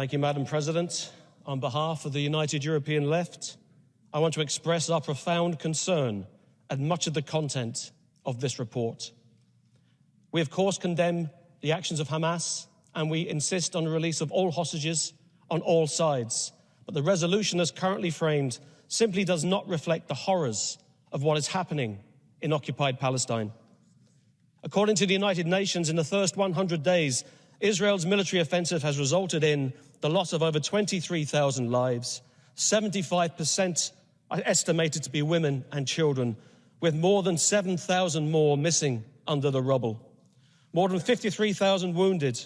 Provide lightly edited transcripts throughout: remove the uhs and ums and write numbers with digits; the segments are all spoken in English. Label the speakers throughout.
Speaker 1: Thank you, Madam President. On behalf of the United European Left, I want to express our profound concern at much of the content of this report. We, of course, condemn the actions of Hamas, and we insist on the release of all hostages on all sides. But the resolution as currently framed simply does not reflect the horrors of what is happening in occupied Palestine. According to the United Nations, in the first 100 days, Israel's military offensive has resulted in the loss of over 23,000 lives, 75% are estimated to be women and children, with more than 7,000 more missing under the rubble. More than 53,000 wounded,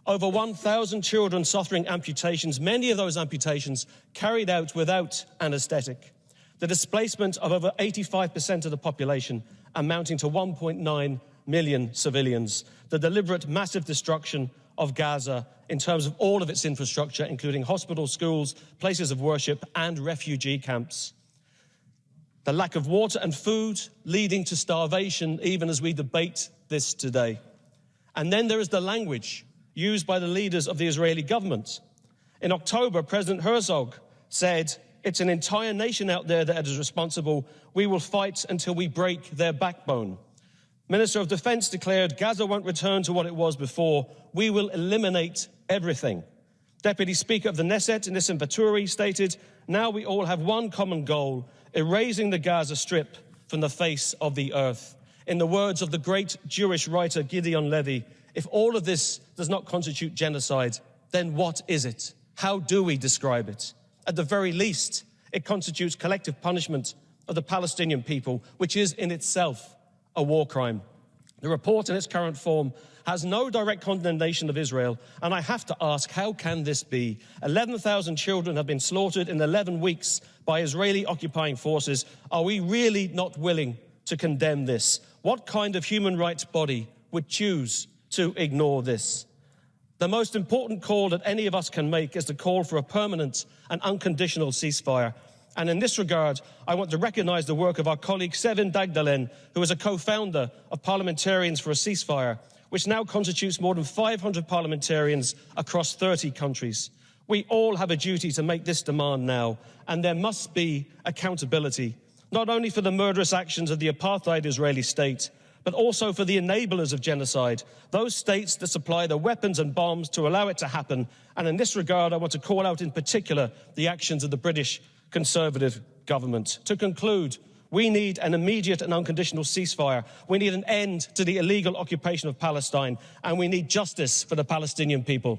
Speaker 1: over 1,000 children suffering amputations, many of those amputations carried out without anaesthetic. The displacement of over 85% of the population, amounting to 1.9 million civilians. The deliberate massive destruction of Gaza in terms of all of its infrastructure, including hospitals, schools, places of worship, and refugee camps. The lack of water and food leading to starvation, even as we debate this today. And then there is the language used by the leaders of the Israeli government. In October, President Herzog said, "It's an entire nation out there that is responsible. We will fight until we break their backbone." Minister of Defense declared, "Gaza won't return to what it was before. We will eliminate everything." Deputy Speaker of the Knesset, Nissim Vaturi, stated, "Now we all have one common goal, erasing the Gaza Strip from the face of the earth." In the words of the great Jewish writer Gideon Levy, if all of this does not constitute genocide, then what is it? How do we describe it? At the very least, it constitutes collective punishment of the Palestinian people, which is in itself a war crime. The report in its current form has no direct condemnation of Israel, and I have to ask, how can this be? 11,000 children have been slaughtered in 11 weeks by Israeli occupying forces. Are we really not willing to condemn this? What kind of human rights body would choose to ignore this? The most important call that any of us can make is the call for a permanent and unconditional ceasefire. And in this regard, I want to recognise the work of our colleague Sevin Dagdalen, who is a co-founder of Parliamentarians for a Ceasefire, which now constitutes more than 500 parliamentarians across 30 countries. We all have a duty to make this demand now, and there must be accountability, not only for the murderous actions of the apartheid Israeli state, but also for the enablers of genocide, those states that supply the weapons and bombs to allow it to happen. And in this regard, I want to call out in particular the actions of the British Conservative government. To conclude, we need an immediate and unconditional ceasefire. We need an end to the illegal occupation of Palestine, and we need justice for the Palestinian people.